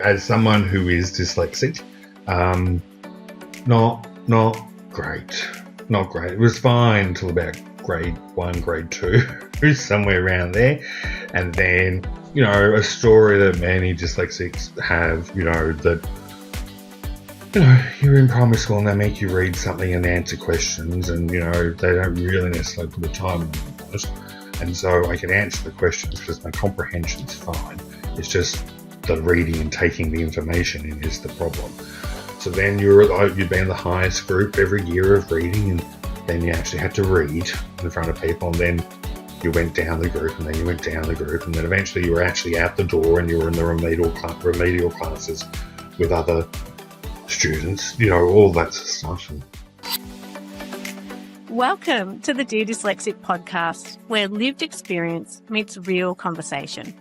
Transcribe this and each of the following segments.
As someone who is dyslexic, not great. Not great. It was fine until about grade 1, grade 2, somewhere around there. And then, a story that many dyslexics have, that you're in primary school and they make you read something and answer questions, and they don't really necessarily put a time on it. And so I can answer the questions because my comprehension's fine. It's just the reading and taking the information in is the problem. So then you'd be in the highest group every year of reading, and then you actually had to read in front of people, and then you went down the group, and then you went down the group, and then eventually you were actually out the door and you were in the remedial classes with other students, all that sort of stuff. Welcome to the Dear Dyslexic podcast, where lived experience meets real conversation.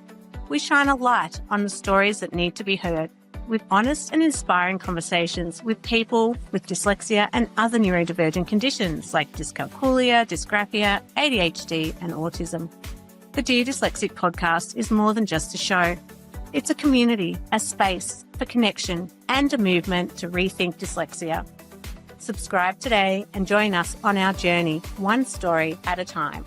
We shine a light on the stories that need to be heard, with honest and inspiring conversations with people with dyslexia and other neurodivergent conditions like dyscalculia, dysgraphia, ADHD and autism. The Dear Dyslexic podcast is more than just a show. It's a community, a space for connection and a movement to rethink dyslexia. Subscribe today and join us on our journey, one story at a time.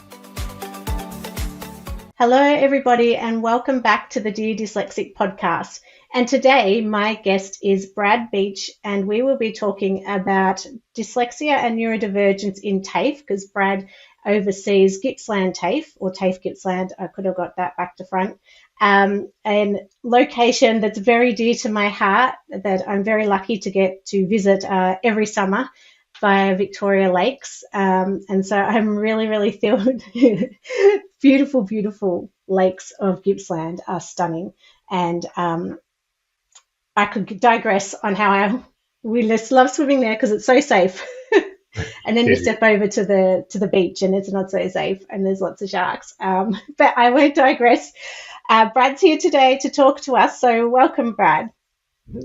Hello, everybody, and welcome back to the Dear Dyslexic podcast. And today, my guest is Brad Beach, and we will be talking about dyslexia and neurodivergence in TAFE, because Brad oversees Gippsland TAFE, or TAFE Gippsland. I could have got that back to front. An location that's very dear to my heart, that I'm very lucky to get to visit every summer via Victoria Lakes. And so I'm really, really thrilled. Beautiful, beautiful lakes of Gippsland are stunning. And I could digress on how we just love swimming there because it's so safe. And then you step over to the beach and it's not so safe and there's lots of sharks. But I won't digress. Brad's here today to talk to us. So welcome, Brad.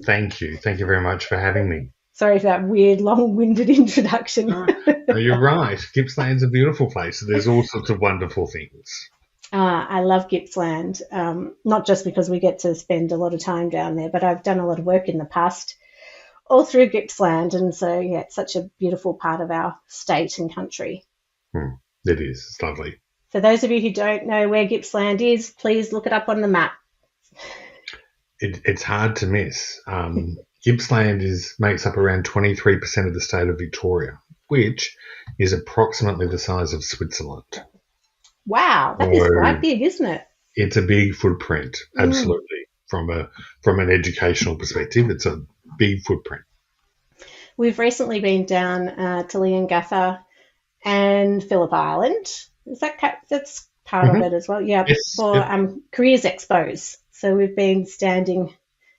Thank you. Thank you very much for having me. Sorry for that weird, long-winded introduction. No, you're right. Gippsland's a beautiful place. There's all sorts of wonderful things. I love Gippsland, not just because we get to spend a lot of time down there, but I've done a lot of work in the past all through Gippsland. And so, yeah, it's such a beautiful part of our state and country. It is. It's lovely. For those of you who don't know where Gippsland is, please look it up on the map. It's hard to miss. Gippsland makes up around 23% of the state of Victoria, which is approximately the size of Switzerland. Wow, that is quite big, isn't it? It's a big footprint, absolutely. From an educational perspective, it's a big footprint. We've recently been down to Leongatha and Phillip Island. That's part of it as well? Yeah, yes, for Careers Expos. So we've been standing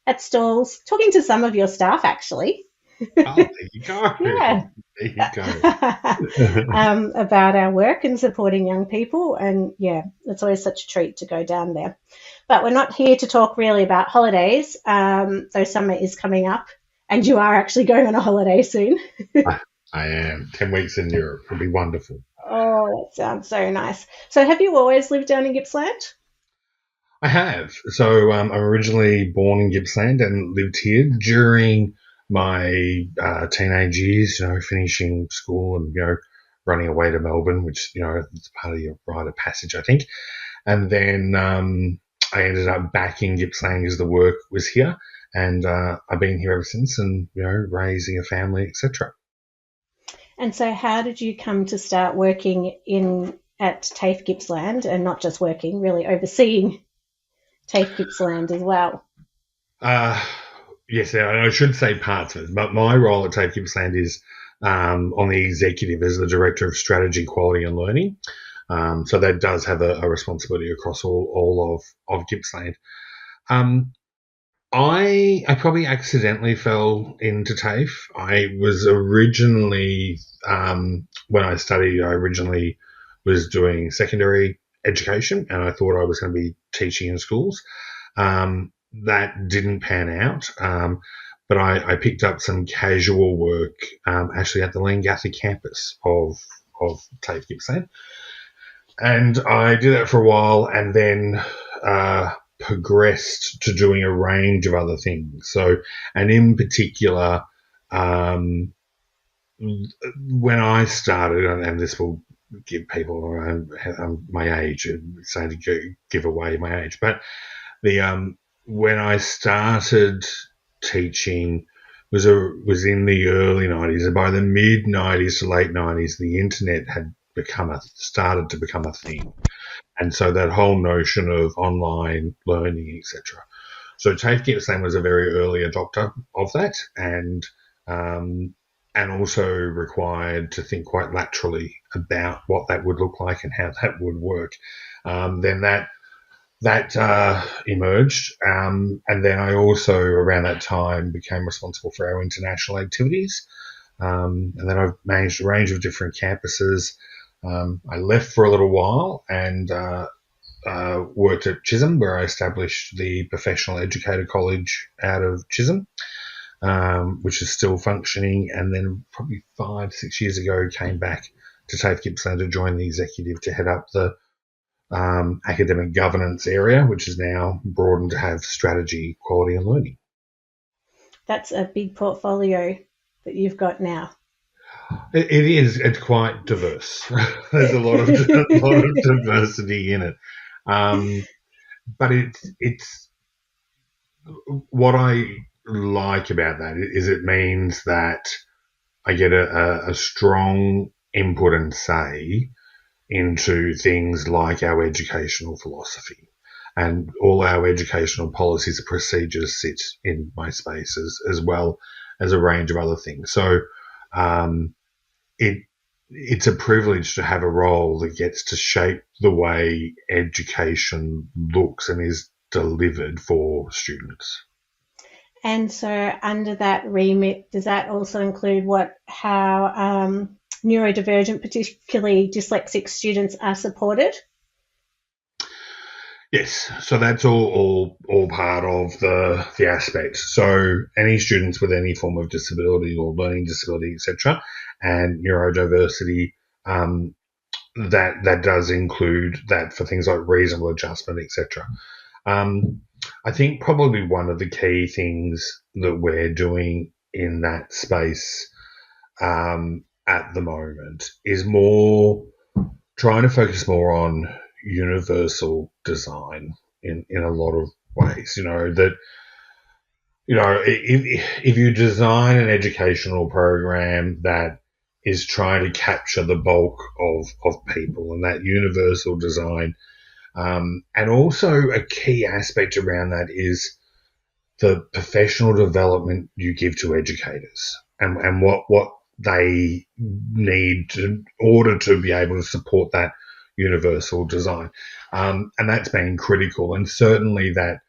at stalls, talking to some of your staff, actually. Oh, there you go. Yeah. There you go. About our work and supporting young people. And, yeah, it's always such a treat to go down there. But we're not here to talk really about holidays, though summer is coming up. And you are actually going on a holiday soon. I am. 10 weeks in Europe. It'll be wonderful. Oh, that sounds so nice. So have you always lived down in Gippsland? I have. So I'm originally born in Gippsland and lived here during my teenage years, finishing school and, running away to Melbourne, which, it's part of your rite of passage, I think. And then I ended up back in Gippsland because the work was here. And I've been here ever since and, raising a family, etc. And so how did you come to start working at TAFE Gippsland, and not just working, really overseeing TAFE Gippsland as well? Yes, I should say parts of it, but my role at TAFE Gippsland is on the executive as the Director of Strategy, Quality and Learning. So that does have a responsibility across all of Gippsland. I probably accidentally fell into TAFE. I was originally, when I studied, I originally was doing secondary education and I thought I was going to be teaching in schools. That didn't pan out, but I picked up some casual work actually at the Leongatha campus of TAFE Gippsland. And I did that for a while, and then progressed to doing a range of other things. So, and in particular, when I started, and this will give people my age, saying to give away my age, but when I started teaching was in the early 90s, and by the mid 90s to late 90s, the internet had started to become a thing, and so that whole notion of online learning, etc. So TAFE Gippsland was a very early adopter of that, and also required to think quite laterally about what that would look like and how that would work. Then that emerged, and then I also around that time became responsible for our international activities, and then I've managed a range of different campuses. I left for a little while and worked at Chisholm, where I established the Professional Educator College out of Chisholm, which is still functioning, and then probably 5-6 years ago came back to TAFE Gippsland to join the executive to head up the academic governance area, which is now broadened to have strategy, quality and learning. That's a big portfolio that you've got now. It is. It's quite diverse. There's a lot of diversity in it, but it's what I like about that is it means that I get a strong input and say into things like our educational philosophy, and all our educational policies and procedures sit in my space as well as a range of other things. So it's a privilege to have a role that gets to shape the way education looks and is delivered for students. And so under that remit, does that also include how neurodivergent, particularly dyslexic students are supported? Yes, so that's all part of the aspects. So any students with any form of disability or learning disability, etc., and neurodiversity, that does include that for things like reasonable adjustment, etc. I think probably one of the key things that we're doing in that space at the moment is more trying to focus more on universal design in a lot of ways. If you design an educational program that is trying to capture the bulk of people, and that universal design, and also a key aspect around that is the professional development you give to educators, and what they need in order to be able to support that universal design. And that's been critical, and certainly that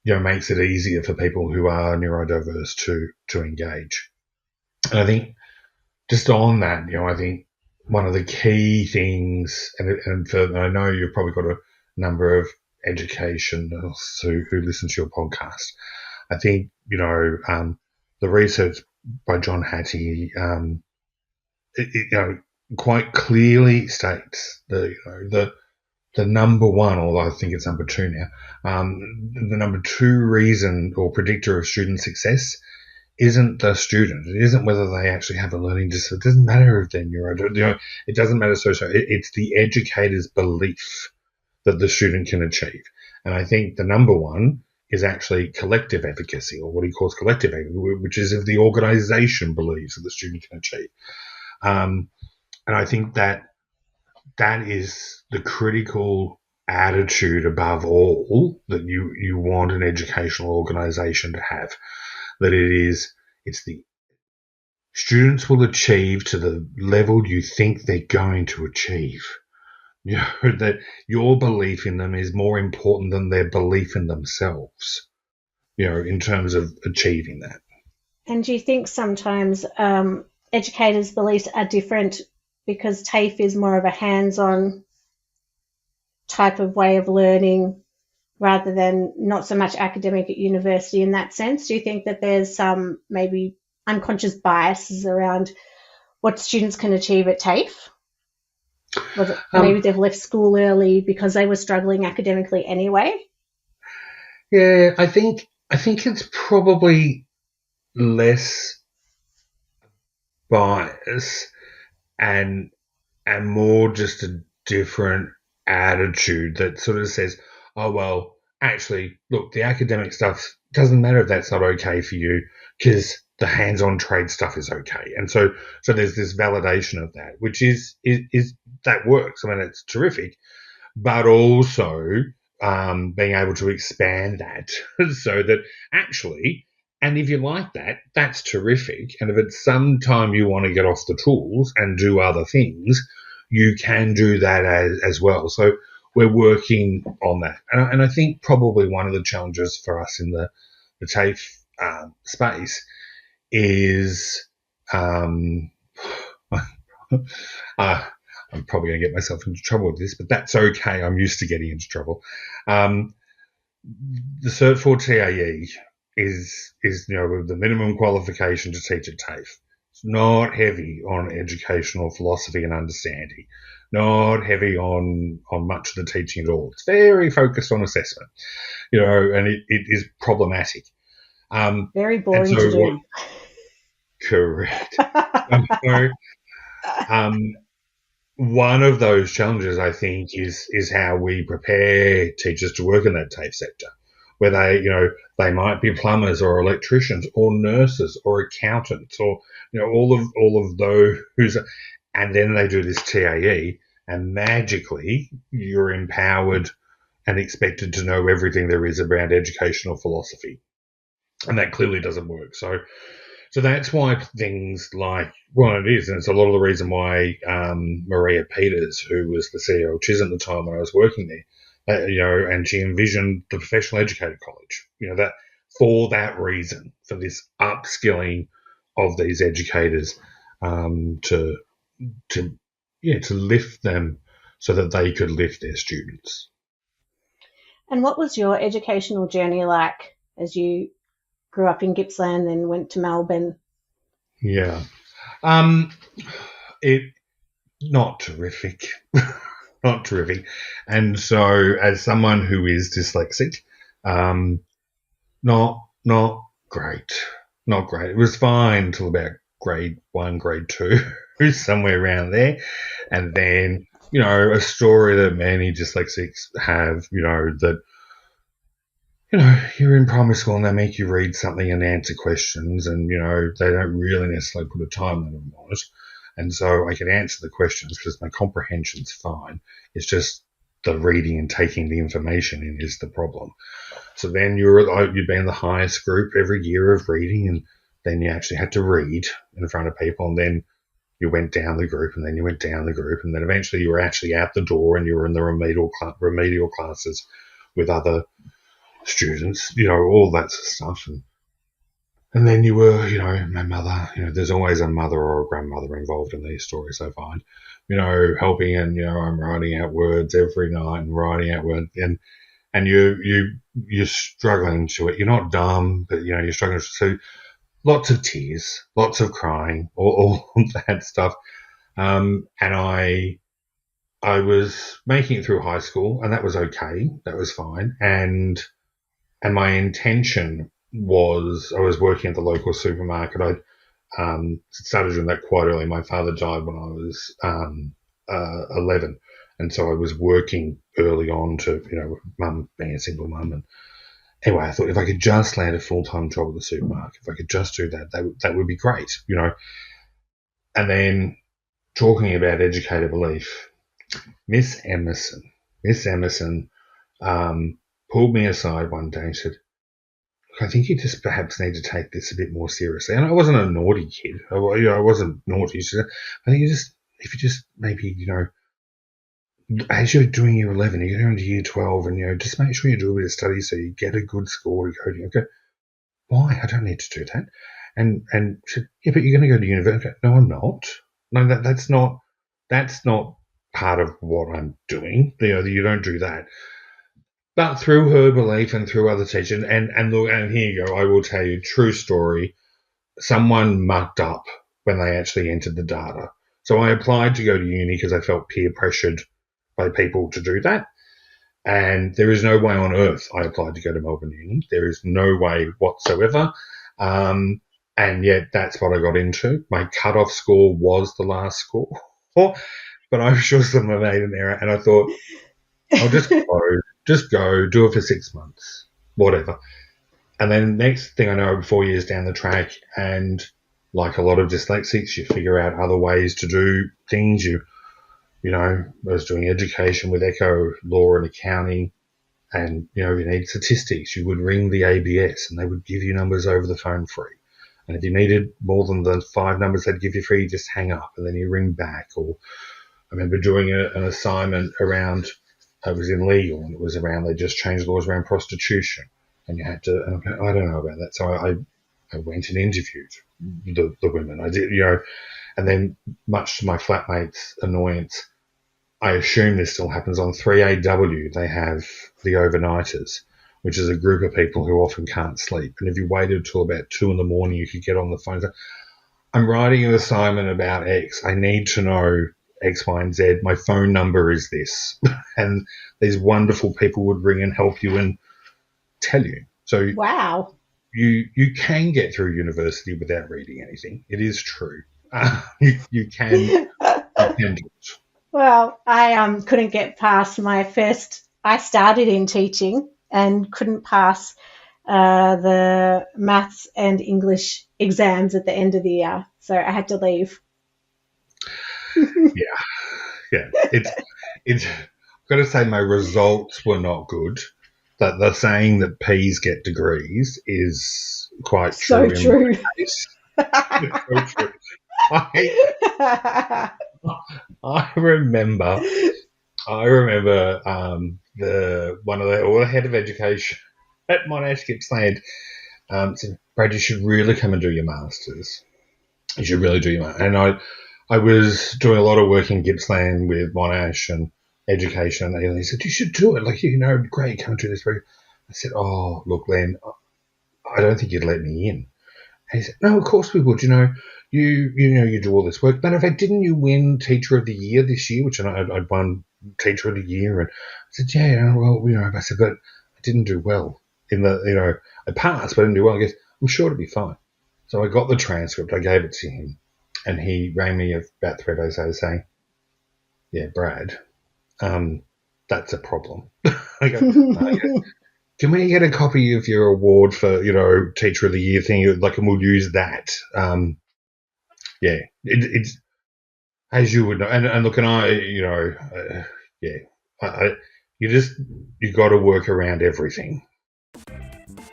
makes it easier for people who are neurodiverse to engage. And I think just on that, I think one of the key things, and I know you've probably got a number of educationals who listen to your podcast. I think the research by John Hattie, quite clearly states the number one, although I think it's number two now, the number two reason or predictor of student success isn't the student. It isn't whether they actually have a learning disability. It doesn't matter if they're neuro. It doesn't matter. It's the educator's belief that the student can achieve. And I think the number one is actually collective efficacy, or what he calls collective efficacy, which is if the organisation believes that the student can achieve. And I think that is the critical attitude above all that you want an educational organisation to have. That it's the students will achieve to the level you think they're going to achieve. That your belief in them is more important than their belief in themselves, in terms of achieving that. And do you think sometimes educators' beliefs are different because TAFE is more of a hands-on type of way of learning rather than not so much academic at university in that sense? Do you think that there's some maybe unconscious biases around what students can achieve at TAFE? Maybe they've left school early because they were struggling academically anyway? Yeah, I think it's probably less bias and more just a different attitude that sort of says, oh well, actually, look, the academic stuff doesn't matter if that's not okay for you because the hands-on trade stuff is okay, and so there's this validation of that, which is that works. I mean, it's terrific, but also being able to expand that so that actually, and if you like that, that's terrific. And if it's some time you want to get off the tools and do other things, you can do that as well. So we're working on that. And I think probably one of the challenges for us in the TAFE space is um, I'm probably going to get myself into trouble with this, but that's okay. I'm used to getting into trouble. Um, the Cert 4 TAE is the minimum qualification to teach at TAFE. It's not heavy on educational philosophy and understanding, not heavy on much of the teaching at all. It's very focused on assessment, and it is problematic. Very boring to do. Correct. So, one of those challenges, I think, is how we prepare teachers to work in that TAFE sector, where they might be plumbers or electricians or nurses or accountants or all of those, and then they do this TAE, and magically you're empowered and expected to know everything there is around educational philosophy, and that clearly doesn't work. So that's why things like, well, it is, and it's a lot of the reason why Maria Peters, who was the CEO of Chisholm at the time when I was working there, and she envisioned the Professional Educator College, that for that reason, for this upskilling of these educators to lift them so that they could lift their students. And what was your educational journey like as you grew up in Gippsland, then went to Melbourne? Yeah. It not terrific. Not terrific. And so as someone who is dyslexic, not great. Not great. It was fine till about grade 1, grade 2, somewhere around there. And then, a story that many dyslexics have, that you're in primary school and they make you read something and answer questions, and they don't really necessarily put a time limit on it. And so I can answer the questions because my comprehension's fine. It's just the reading and taking the information in is the problem. So then you'd be in the highest group every year of reading, and then you actually had to read in front of people, and then you went down the group, and then you went down the group, and then eventually you were actually out the door and you were in the remedial classes with other students, all that sort of stuff. And then you were, my mother, there's always a mother or a grandmother involved in these stories, I find, helping, and, I'm writing out words every night and writing out words, and you're struggling to it. You're not dumb, but, you're struggling. So lots of tears, lots of crying, all that stuff. And I was making it through high school, and that was okay. That was fine. And my intention was, I was working at the local supermarket. I started doing that quite early. My father died when I was 11, and so I was working early on to, mum being a single mum. And anyway, I thought if I could just land a full-time job at the supermarket, if I could just do that, that would be great, And then talking about educator belief, Miss Emerson pulled me aside one day and said, I think you just perhaps need to take this a bit more seriously. And I wasn't a naughty kid. I wasn't naughty. She said, I think if you just maybe, as you're doing year 11, you go into year 12, and, just make sure you do a bit of study so you get a good score to go to. Okay, why? I don't need to do that. And she said, yeah, but you're going to go to university. No, I'm not. No, that's not part of what I'm doing. You don't do that. But through her belief and through other teachers, and look, and here you go, I will tell you, true story, someone mucked up when they actually entered the data. So I applied to go to uni because I felt peer pressured by people to do that. And there is no way on earth I applied to go to Melbourne Uni. There is no way whatsoever. And yet that's what I got into. My cutoff score was the last score. But I'm sure someone made an error. And I thought, I'll just go, do it for 6 months, whatever. And then next thing I know, 4 years down the track, and like a lot of dyslexics, you figure out other ways to do things. You know, I was doing education with echo, law and accounting, and, you know, if you need statistics, you would ring the ABS and they would give you numbers over the phone free. And if you needed more than the 5 numbers they'd give you free, you just hang up and then you ring back. Or I remember doing an assignment around, it was in legal, and it was around, they just changed laws around prostitution. And you had to, and I don't know about that. So I went and interviewed the women. I did, you know, and then much to my flatmate's annoyance, I assume this still happens on 3AW. They have the overnighters, which is a group of people who often can't sleep. And if you waited till about 2 a.m, you could get on the phone and say, I'm writing an assignment about X. I need to know X, Y, and Z. My phone number is this. And these wonderful people would ring and help you and tell you. So wow, you can get through university without reading anything. It is true. You can do it. Well, I couldn't get past my first. I started in teaching and couldn't pass the maths and English exams at the end of the year, so I had to leave. Yeah. It's. I've got to say, my results were not good. That the saying that P's get degrees is quite so true. True. So true. I remember the head of education at TAFE Gippsland said, Brad, you should really come and do your masters. You should really do your masters. And I was doing a lot of work in Gippsland with Monash and education, and he said, you should do it. Like, you know, great, come and do this. I said, oh, look, Len, I don't think you'd let me in. And he said, no, of course we would. You know, you do all this work. Matter of fact, didn't you win Teacher of the Year this year? Which I'd won Teacher of the Year. And I said, yeah, well, you know, I said, but I didn't do well in the, you know, I passed, but I didn't do well. I guess I'm sure it'll be fine. So I got the transcript. I gave it to him, and he rang me about 3 days later saying, yeah, Brad, that's a problem. I go, oh, can we get a copy of your award for, you know, Teacher of the Year thing? Like, and we'll use that. Yeah, it's as you would know. And look, and I, you know, you got to work around everything.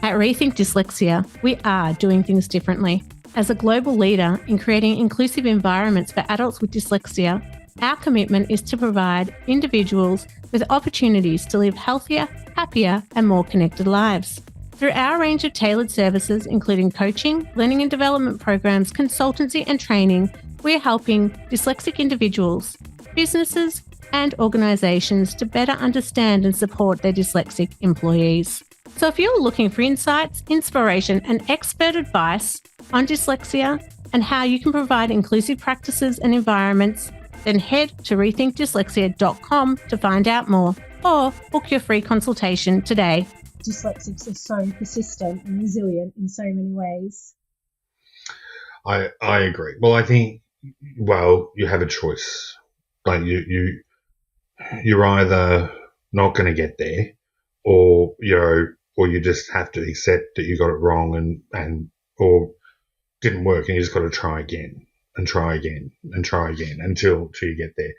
At Rethink Dyslexia, we are doing things differently. As a global leader in creating inclusive environments for adults with dyslexia, our commitment is to provide individuals with opportunities to live healthier, happier, and more connected lives. Through our range of tailored services, including coaching, learning and development programs, consultancy, and training, we are helping dyslexic individuals, businesses, and organisations to better understand and support their dyslexic employees. So if you're looking for insights, inspiration, and expert advice on dyslexia and how you can provide inclusive practices and environments, then head to rethinkdyslexia.com to find out more, or book your free consultation today. Dyslexics are so persistent and resilient in so many ways. I agree. Well, I think, you have a choice. Like you're either not going to get there, or you just have to accept that you got it wrong and or didn't work, and you just got to try again and try again and try again until you get there.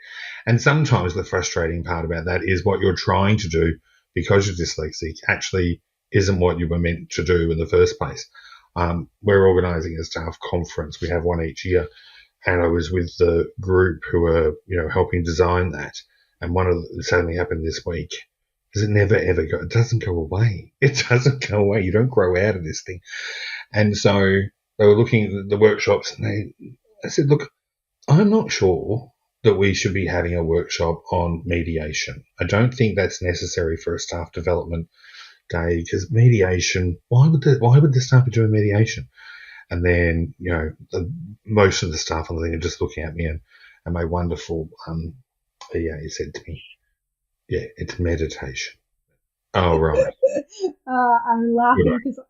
And sometimes the frustrating part about that is what you're trying to do, because you're dyslexic, actually isn't what you were meant to do in the first place. We're organising a staff conference. We have one each year, and I was with the group who are, helping design that. And one of the suddenly happened this week. Because it never ever it doesn't go away. It doesn't go away. You don't grow out of this thing. And so they were looking at the workshops, and I said, look, I'm not sure that we should be having a workshop on mediation. I don't think that's necessary for a staff development day, because mediation, why would the staff be doing mediation? And then, most of the staff on the thing are just looking at me, and my wonderful he said to me, yeah, it's meditation. Oh, right. I'm laughing because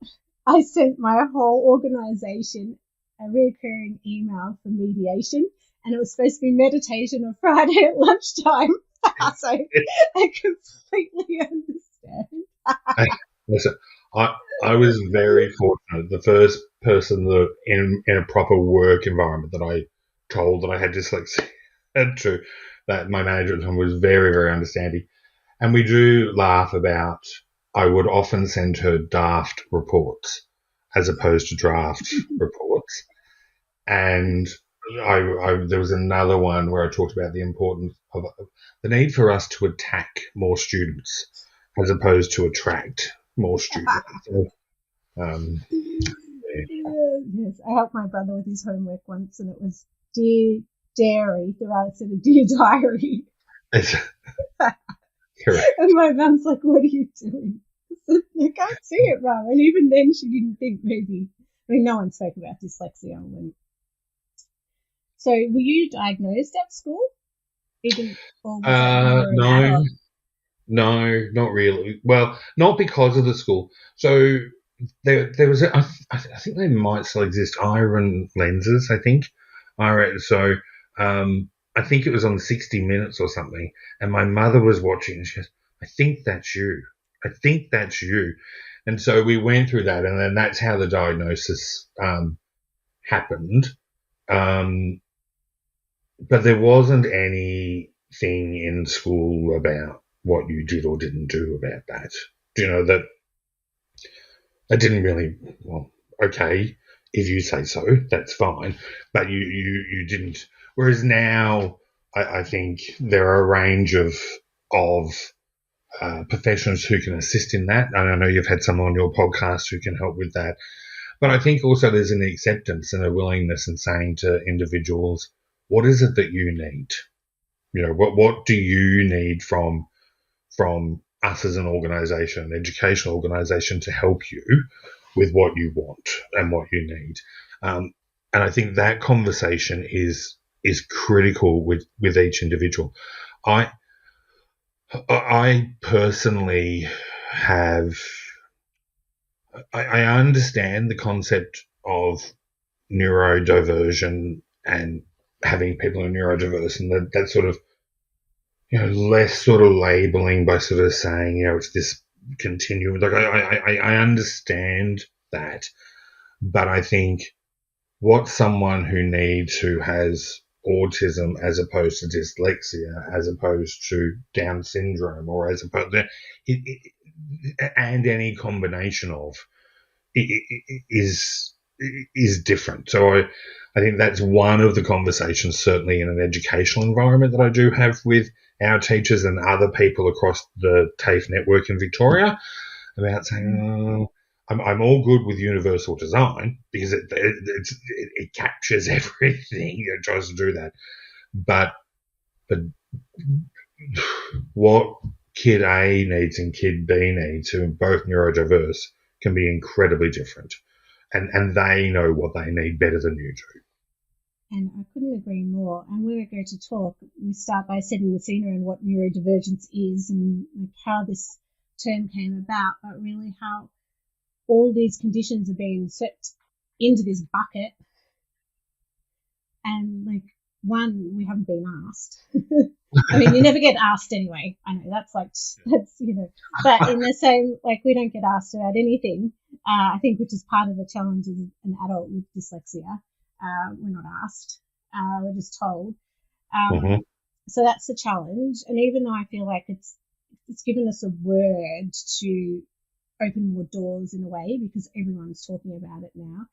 I sent my whole organisation a recurring email for mediation, and it was supposed to be meditation on Friday at lunchtime. So I completely understand. Listen, I was very fortunate. The first person that in a proper work environment that I told that I had dyslexia to, that my manager at the time was very, very understanding. And we do laugh about, I would often send her daft reports as opposed to draft reports. And there was another one where I talked about the importance of the need for us to attack more students as opposed to attract more students. So, Yes, I helped my brother with his homework once, and it was Dear Dairy, instead of Dear Diary. Correct. And my mum's like, "What are you doing?" I said, "You can't see it, Mum." And even then, she didn't think maybe. I mean, no one spoke about dyslexia when. So, were you diagnosed at school? No, not really. Well, not because of the school. So there was I think they might still exist. Iron lenses, I think. So I think it was on 60 Minutes or something, and my mother was watching, and she goes, "I think that's you. I think that's you." And so we went through that, and then that's how the diagnosis happened. But there wasn't anything in school about what you did or didn't do about that. You know, that I didn't really, well, okay, if you say so, that's fine. But you didn't. Whereas now, I think there are a range of professionals who can assist in that. And I know you've had someone on your podcast who can help with that. But I think also there's an acceptance and a willingness in saying to individuals, what is it that you need? You know, what do you need from us as an organisation, an educational organisation, to help you with what you want and what you need? And I think that conversation is critical with each individual. I personally have. I understand the concept of neurodiversion and having people who are neurodiverse, and that sort of, you know, less sort of labeling by sort of saying, you know, it's this continuum. Like I understand that, but I think what someone who has autism as opposed to dyslexia, as opposed to Down syndrome, or as opposed to and any combination of is different. So I think that's one of the conversations, certainly in an educational environment, that I do have with our teachers and other people across the TAFE network in Victoria, about saying, I'm all good with universal design because it captures everything. It tries to do that, but what kid A needs and kid B needs, who are both neurodiverse, can be incredibly different, and they know what they need better than you do. And I couldn't agree more. And when we go to talk, we start by setting the scenery on what neurodivergence is and like how this term came about, but really how all these conditions are being set into this bucket. And like, one, we haven't been asked. I mean, you never get asked anyway. I know that's you know, but in the same, like, we don't get asked about anything. I think, which is part of the challenge as an adult with dyslexia. We're not asked. We're just told. So that's the challenge. And even though I feel like it's given us a word to open more doors in a way, because everyone's talking about it now,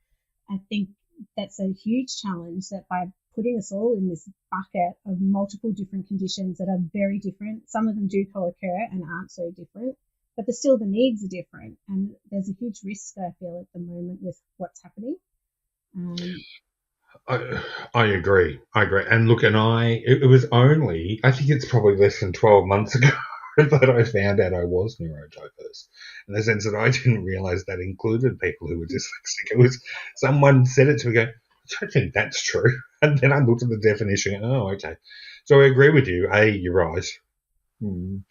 I think that's a huge challenge, that by putting us all in this bucket of multiple different conditions that are very different, some of them do co-occur and aren't so different, but still the needs are different. And there's a huge risk, I feel, at the moment with what's happening. I agree. And look, it was only, I think it's probably less than 12 months ago that I found out I was neurodiverse, in the sense that I didn't realise that included people who were dyslexic. It was someone said it to me, I think that's true. And then I looked at the definition and, oh, okay. So I agree with you. You're right.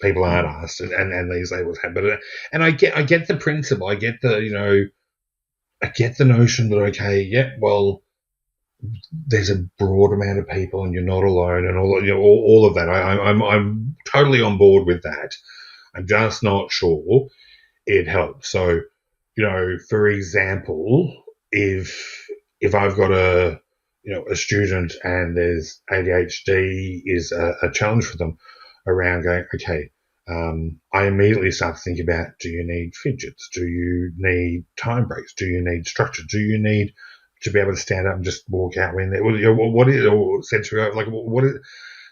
people aren't asked, and these labels happen. And I get the principle. I get the notion that, okay, yeah, well, there's a broad amount of people, and you're not alone, and all of that. I'm totally on board with that. I'm just not sure it helps. So, for example, if I've got a student and there's ADHD is a challenge for them around going, okay, I immediately start to think about, do you need fidgets? Do you need time breaks? Do you need structure? Do you need to be able to stand up and just walk out when there? What is, or sensory, like what is?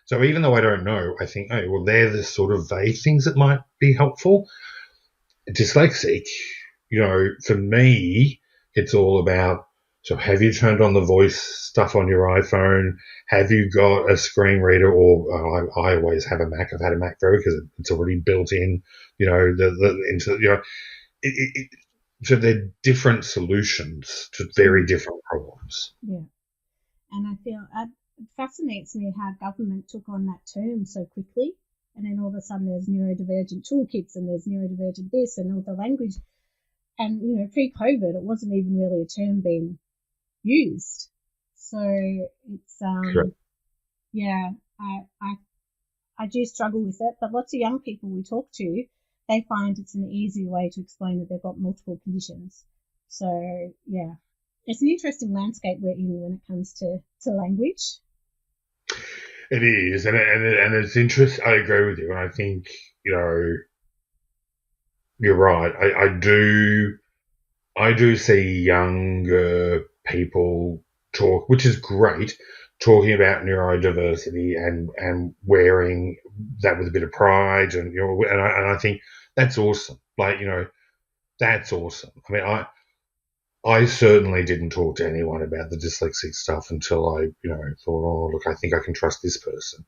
So even though I don't know, I think, oh, well, they're the sort of vague things that might be helpful. Dyslexic, for me, it's all about, so have you turned on the voice stuff on your iPhone? Have you got a screen reader? Or I always have a Mac. I've had a Mac forever because it's already built in, so they're different solutions to very different problems. Yeah. And I feel it fascinates me how government took on that term so quickly. And then all of a sudden there's neurodivergent toolkits and there's neurodivergent this and all the language. And, pre-COVID, it wasn't even really a term being used. So it's, Correct. yeah, I do struggle with it. But lots of young people we talk to, they find it's an easy way to explain that they've got multiple conditions. So, yeah, it's an interesting landscape we're in when it comes to language. It is, and it's interesting. I agree with you, and I think you're right. I do see younger people talk, which is great, talking about neurodiversity and wearing that with a bit of pride, and and I think that's awesome. Like that's awesome. I mean, I certainly didn't talk to anyone about the dyslexic stuff until I, thought, oh, look, I think I can trust this person.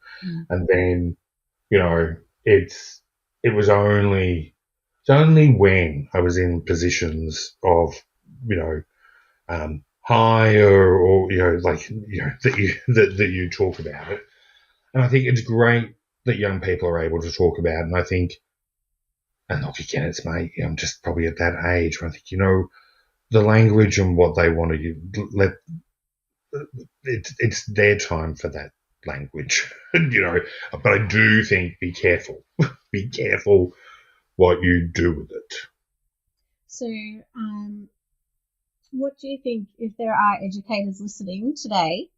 And then, it was only when I was in positions of, higher or, that you talk about it. And I think it's great that young people are able to talk about it. And I think, and look, again, it's I'm just probably at that age where I think, the language and what they want to it's their time for that language, but I do think be careful what you do with it. So, what do you think, if there are educators listening today,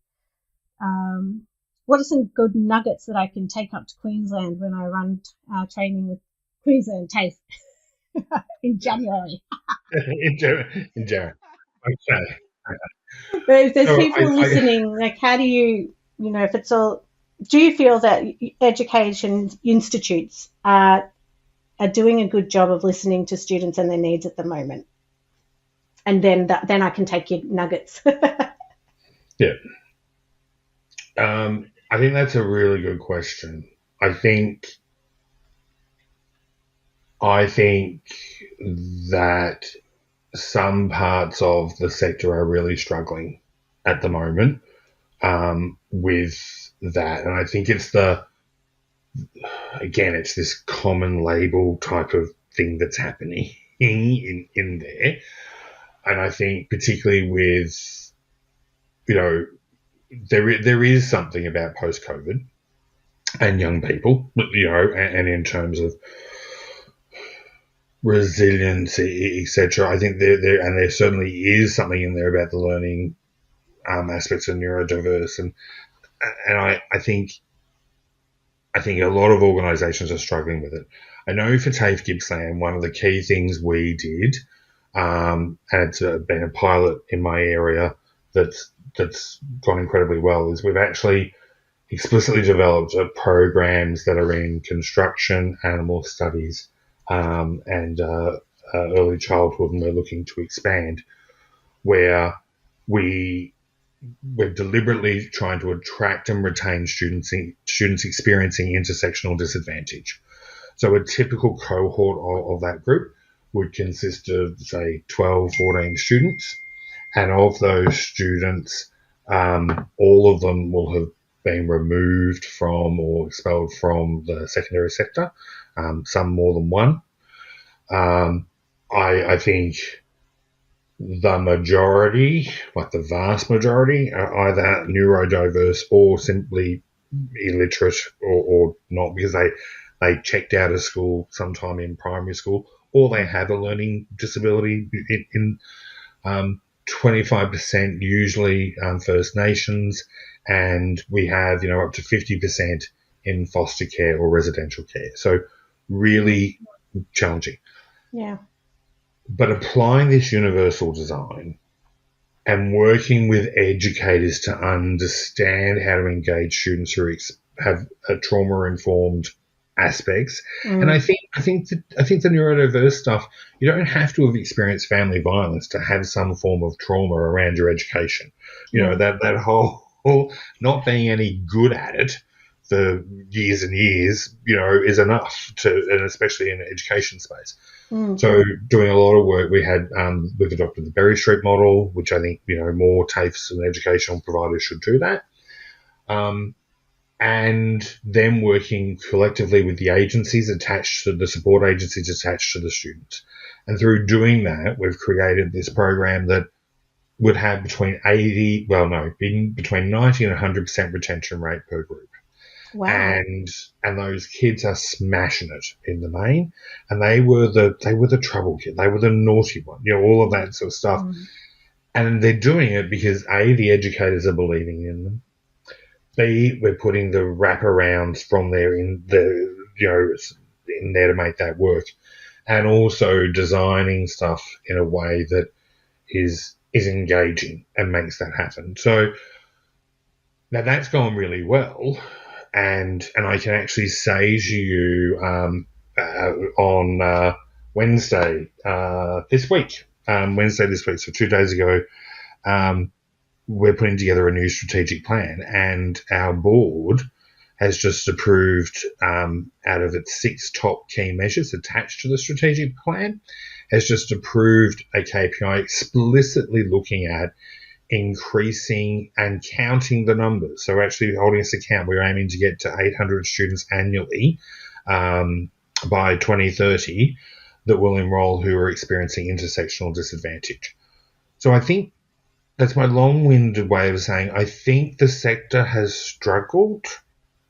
what are some good nuggets that I can take up to Queensland when I run training with Queensland TAFE in January? in January. Okay. But if there's people listening, like, how do you, if it's all, do you feel that education institutes are doing a good job of listening to students and their needs at the moment? And then I can take your nuggets. Yeah. I think that's a really good question. I think that some parts of the sector are really struggling at the moment with that. And I think it's it's this common label type of thing that's happening in there. And I think particularly with, there is something about post-COVID and young people, and in terms of resilience, etc. I think there certainly is something in there about the learning aspects of neurodiverse, and I think a lot of organisations are struggling with it. I know for TAFE Gippsland, one of the key things we did, and it's been a pilot in my area that's gone incredibly well, is we've actually explicitly developed programs that are in construction, animal studies, and early childhood, and we're looking to expand, where we're deliberately trying to attract and retain students experiencing intersectional disadvantage. So a typical cohort of that group would consist of, say, 12, 14 students, and of those students, all of them will have been removed from or expelled from the secondary sector, some more than one. I think the majority, like the vast majority, are either neurodiverse or simply illiterate or not, because they checked out of school sometime in primary school, or they have a learning disability in 25% usually First Nations, and we have up to 50% in foster care or residential care. So really challenging. Yeah. But applying this universal design and working with educators to understand how to engage students who have a trauma-informed aspects. And I think the neurodiverse stuff, you don't have to have experienced family violence to have some form of trauma around your education. That whole not being any good at it for years and years, is enough and especially in an education space. So doing a lot of work, we had we've adopted the Berry Street model, which I think more TAFEs and educational providers should do that, and then working collectively with the agencies attached to the support agencies attached to the students. And through doing that, we've created this program that would have between 90 and 100% retention rate per group. Wow. And those kids are smashing it in the main, and they were the trouble kid, they were the naughty one, all of that sort of stuff. And they're doing it because A, the educators are believing in them. B, we're putting the wraparounds from there in there to make that work, and also designing stuff in a way that is engaging and makes that happen. So now that's gone really well. And I can actually say to you on Wednesday this week, so 2 days ago, we're putting together a new strategic plan, and our board has just approved, out of its 6 top key measures attached to the strategic plan, has just approved a KPI explicitly looking at increasing and counting the numbers. So actually holding us account, we're aiming to get to 800 students annually by 2030 that will enrol who are experiencing intersectional disadvantage. So I think that's my long-winded way of saying I think the sector has struggled.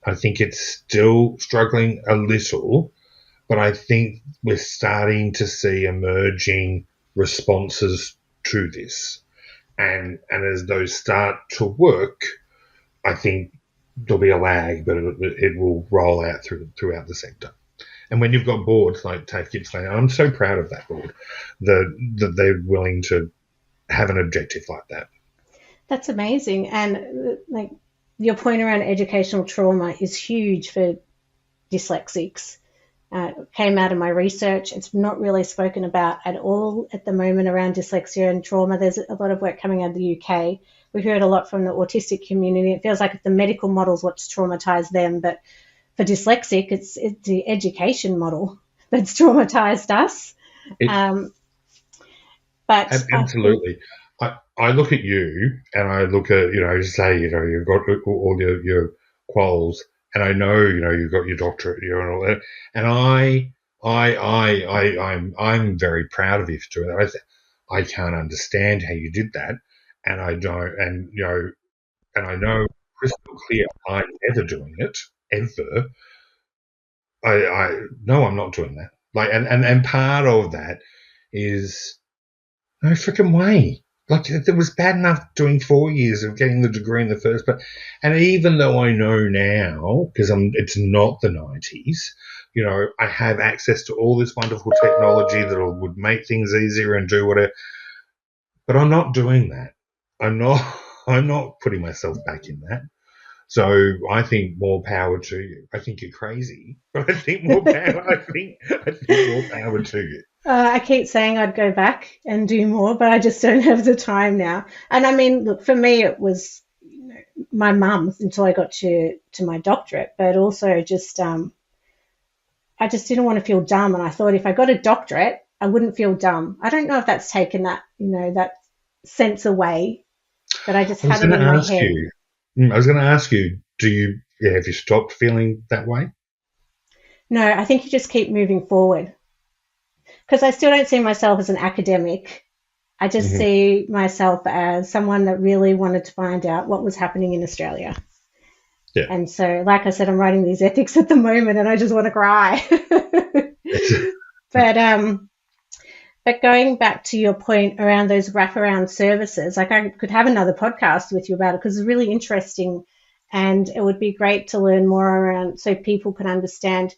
I think it's still struggling a little, but I think we're starting to see emerging responses to this. And as those start to work, I think there'll be a lag, but it will roll out throughout the sector. And when you've got boards like TAFE Gippsland, I'm so proud of that board, that they're willing to have an objective like that. That's amazing. And like your point around educational trauma is huge for dyslexics. Came out of my research. It's not really spoken about at all at the moment around dyslexia and trauma. There's a lot of work coming out of the UK. We heard a lot from the autistic community. It feels like the medical model's what's traumatized them, but for dyslexic, it's the education model that's traumatized us. But absolutely. I look at you and I look at, say, you've got all your quals, and I know, you've got your doctorate, and all that. And I'm very proud of you for doing that. I can't understand how you did that, and I don't, and I know crystal clear I'm never doing it ever. No, I'm not doing that. And part of that is no freaking way. Like, it was bad enough doing 4 years of getting the degree in the first place. And even though I know now, because it's not the 90s, I have access to all this wonderful technology that would make things easier and do whatever. But I'm not doing that. I'm not putting myself back in that. So I think more power to you. I think you're crazy, but I think more power. I think more power to you. I keep saying I'd go back and do more, but I just don't have the time now. And I mean, look, for me, it was my mum until I got to my doctorate, but also just I just didn't want to feel dumb. And I thought if I got a doctorate, I wouldn't feel dumb. I don't know if that's taken that, that sense away, but I just had it in my head. I was going to ask you, have you stopped feeling that way? No, I think you just keep moving forward, because I still don't see myself as an academic. I just see myself as someone that really wanted to find out what was happening in Australia. Yeah. And so, like I said, I'm writing these ethics at the moment and I just want to cry. But going back to your point around those wraparound services, like I could have another podcast with you about it because it's really interesting, and it would be great to learn more around so people can understand,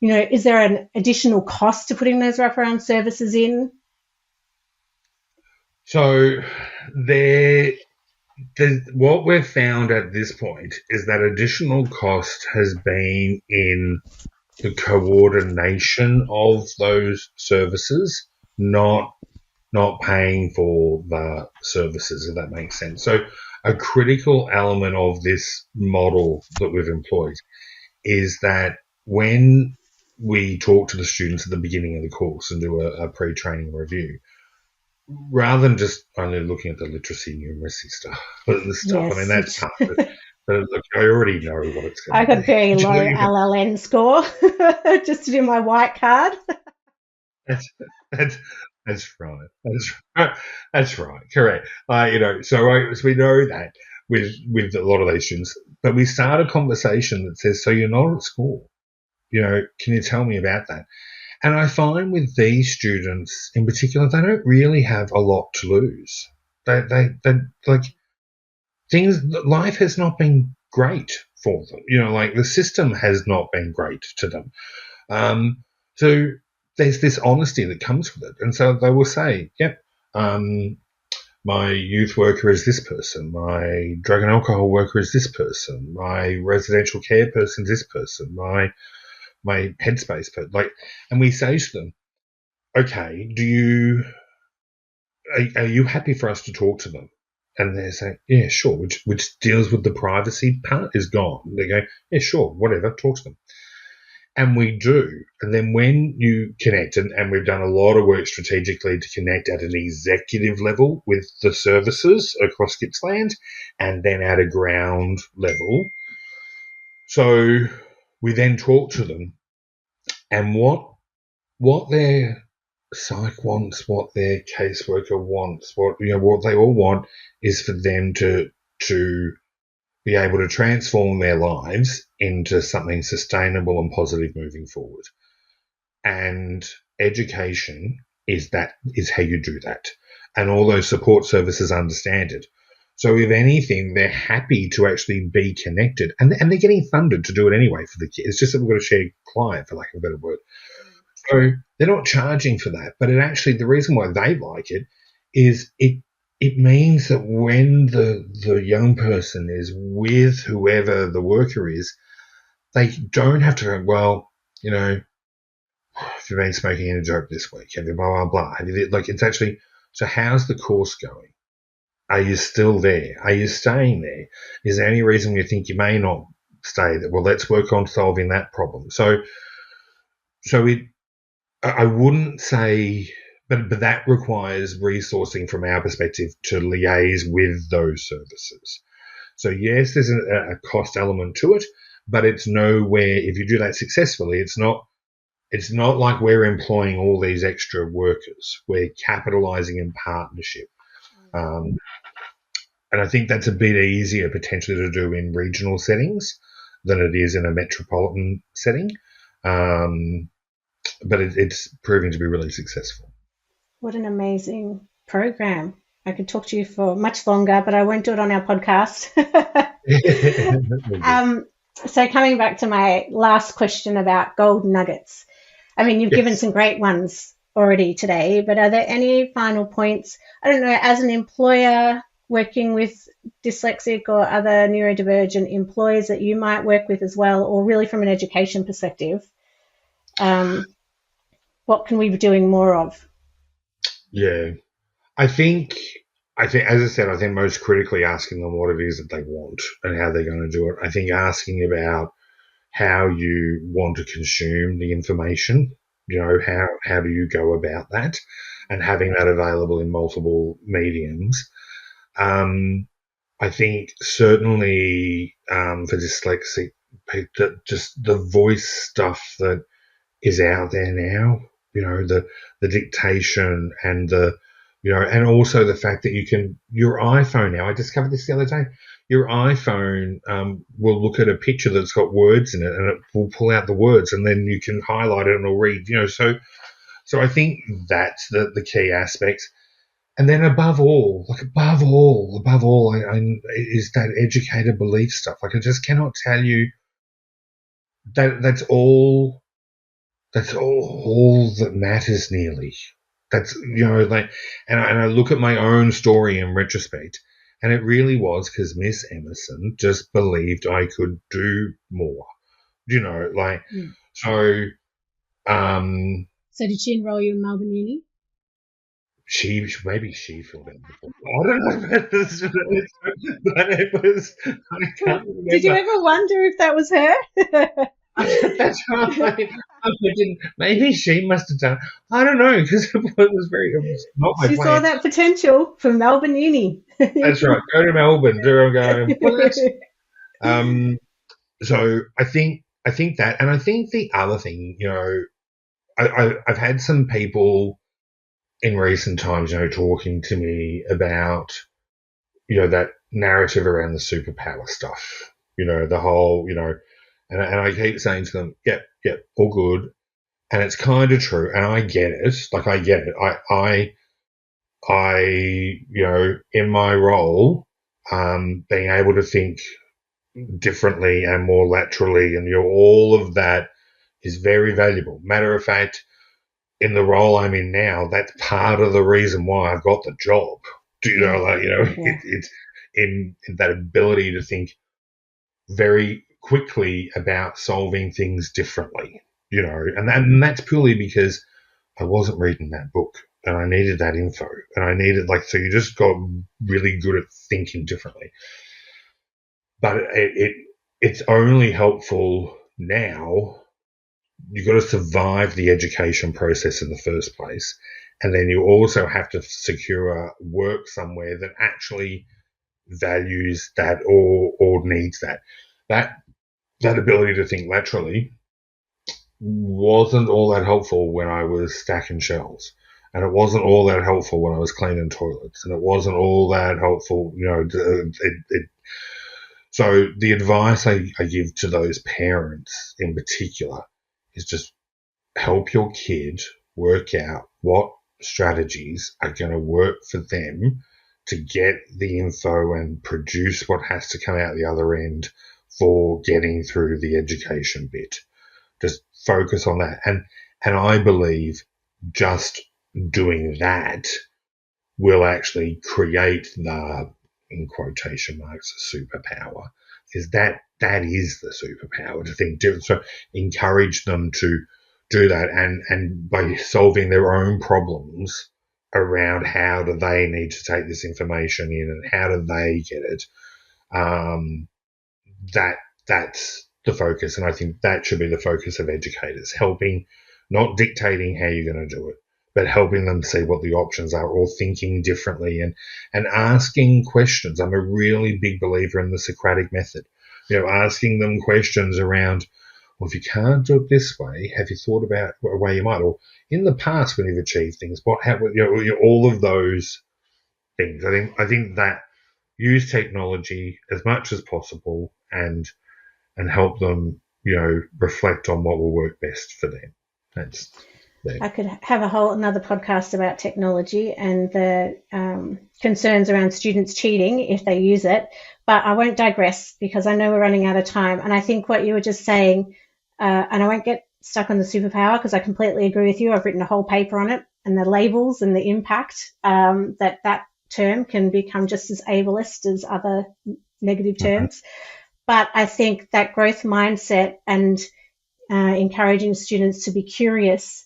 is there an additional cost to putting those wraparound services in? So what we've found at this point is that additional cost has been in the coordination of those services, not paying for the services, if that makes sense. So a critical element of this model that we've employed is that when we talk to the students at the beginning of the course and do a pre-training review, rather than just only looking at the literacy numeracy stuff, but the stuff, Yes. I mean, that's part of it. But look, I already know what it's going I to be. got very low LLN score just to do my white card. That's right. That's right. Correct. So we know that with a lot of these students, but we start a conversation that says, "So you're not at school? Can you tell me about that?" And I find with these students in particular, they don't really have a lot to lose. They like things. Life has not been great for them. The system has not been great to them. So there's this honesty that comes with it. And so they will say, yep, my youth worker is this person, my drug and alcohol worker is this person, my residential care person is this person, my headspace person. And we say to them, okay, are you happy for us to talk to them? And they say, yeah, sure, which deals with the privacy part is gone. They go, yeah, sure, whatever, talk to them. And we do. And then when you connect, and we've done a lot of work strategically to connect at an executive level with the services across Gippsland, and then at a ground level. So we then talk to them, and what their psych wants, what their caseworker wants, what they all want is for them to be able to transform their lives into something sustainable and positive moving forward. And education is how you do that. And all those support services understand it. So if anything, they're happy to actually be connected. And they're getting funded to do it anyway for the kids. It's just that we've got a shared client, for lack of a better word. So they're not charging for that. But the reason why they like it is it means that when the young person is with whoever the worker is, they don't have to go, well, have you been smoking in a joke this week? Have you blah, blah, blah? It's actually, so how's the course going? Are you still there? Are you staying there? Is there any reason you think you may not stay there? Well, let's work on solving that problem. So I wouldn't say, but that requires resourcing from our perspective to liaise with those services. So yes, there's a cost element to it, but it's nowhere. If you do that successfully, it's not like we're employing all these extra workers. We're capitalising in partnership. And I think that's a bit easier potentially to do in regional settings than it is in a metropolitan setting. But it's proving to be really successful. What an amazing program. I could talk to you for much longer, but I won't do it on our podcast. So coming back to my last question about gold nuggets. I mean, you've given some great ones already today, but are there any final points? I don't know, as an employer working with dyslexic or other neurodivergent employees that you might work with as well, or really from an education perspective, what can we be doing more of? Yeah, I think, as I said, I think most critically asking them what it is that they want and how they're going to do it. I think asking about how you want to consume the information, how do you go about that, and having that available in multiple mediums. I I think certainly for dyslexic people, just the voice stuff that is out there now, the dictation and and also the fact that your iPhone now, I discovered this the other day, your iPhone will look at a picture that's got words in it and it will pull out the words and then you can highlight it and it'll read, so I think that's the key aspects. And then above all, is that educator belief stuff. Like I just cannot tell you that that's all that matters nearly. That's, and I look at my own story in retrospect, and it really was because Miss Emerson just believed I could do more, so. So did she enroll you in Melbourne Uni? Maybe she filled out the form. I don't know, but it was. I can't remember. Did you ever wonder if that was her? That's right. I didn't. Maybe she must have done. I don't know because it was not my She plan. saw that potential for Melbourne Uni. That's right. Go to Melbourne. There I'm going. What? So I think that, and I think the other thing, I've had some people in recent times, talking to me about, that narrative around the superpower stuff, the whole, and I keep saying to them, yep, all good. And it's kind of true. And I get it. Like, I get it. I in my role, being able to think differently and more laterally and, all of that is very valuable. Matter of fact, in the role I'm in now, that's part of the reason why I've got the job. It's in that ability to think very quickly about solving things differently, and that's purely because I wasn't reading that book and I needed that info and I needed so you just got really good at thinking differently. But it's only helpful now. You've got to survive the education process in the first place. And then you also have to secure work somewhere that actually values that or needs that. That ability to think laterally wasn't all that helpful when I was stacking shelves. And it wasn't all that helpful when I was cleaning toilets. And it wasn't all that helpful, So the advice I give to those parents in particular is just help your kid work out what strategies are going to work for them to get the info and produce what has to come out the other end for getting through the education bit. Just focus on that. And I believe just doing that will actually create the, in quotation marks, superpower, because that is the superpower, to think different. So encourage them to do that, and by solving their own problems around how do they need to take this information in and how do they get it, that's the focus. And I think that should be the focus of educators, helping, not dictating how you're going to do it, but helping them see what the options are, or thinking differently and asking questions. I'm a really big believer in the Socratic method, asking them questions around, well, if you can't do it this way, have you thought about a way you might? Or in the past, when you've achieved things, all of those things. I think that use technology as much as possible and help them, reflect on what will work best for them. That's there. I could have another podcast about technology and the concerns around students cheating if they use it, but I won't digress because I know we're running out of time. And I think what you were just saying, and I won't get stuck on the superpower because I completely agree with you. I've written a whole paper on it and the labels and the impact that term can become just as ableist as other negative terms. But I think that growth mindset and encouraging students to be curious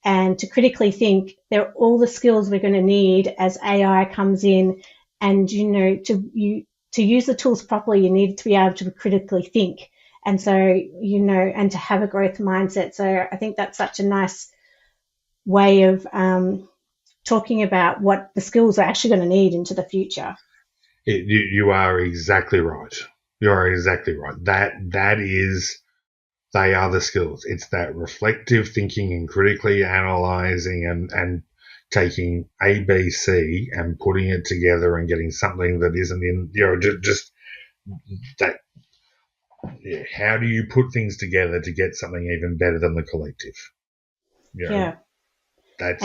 and to critically think, they're all the skills we're going to need as AI comes in. And, to use the tools properly, you need to be able to critically think. And so, and to have a growth mindset. So I think that's such a nice way of talking about what the skills are actually going to need into the future. You are exactly right. You are exactly right. They are the skills. It's that reflective thinking and critically analysing and taking A, B, C and putting it together and getting something that isn't in, just that. Yeah, how do you put things together to get something even better than the collective? Yeah. That's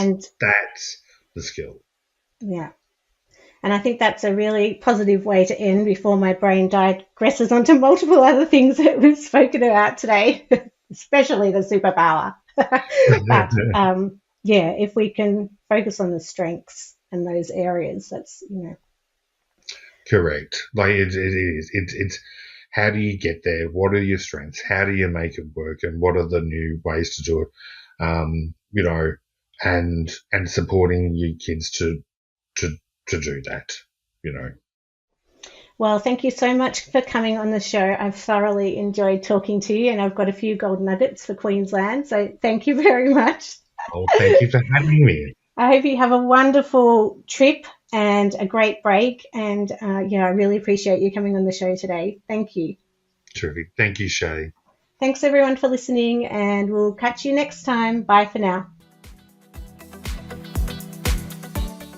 the skill. Yeah. And I think that's a really positive way to end before my brain digresses onto multiple other things that we've spoken about today, especially the superpower. But if we can focus on the strengths and those areas, that's, Correct. Like it is. It's how do you get there? What are your strengths? How do you make it work? And what are the new ways to do it? And supporting your kids to do that, Well, thank you so much for coming on the show. I've thoroughly enjoyed talking to you, and I've got a few gold nuggets for Queensland. So thank you very much. Oh, thank you for having me. I hope you have a wonderful trip and a great break. And I really appreciate you coming on the show today. Thank you. Terrific. Thank you, Shae. Thanks everyone for listening, and we'll catch you next time. Bye for now.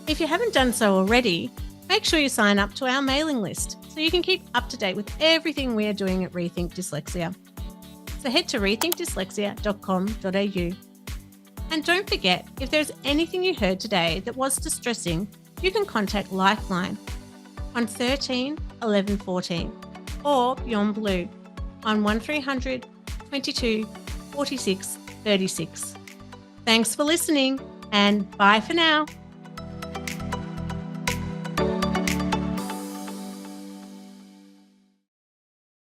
If you haven't done so already, make sure you sign up to our mailing list so you can keep up to date with everything we are doing at Rethink Dyslexia. So head to rethinkdyslexia.com.au. And don't forget, if there's anything you heard today that was distressing, you can contact Lifeline on 13 11 14 or Beyond Blue on 1300 22 46 36. Thanks for listening, and bye for now.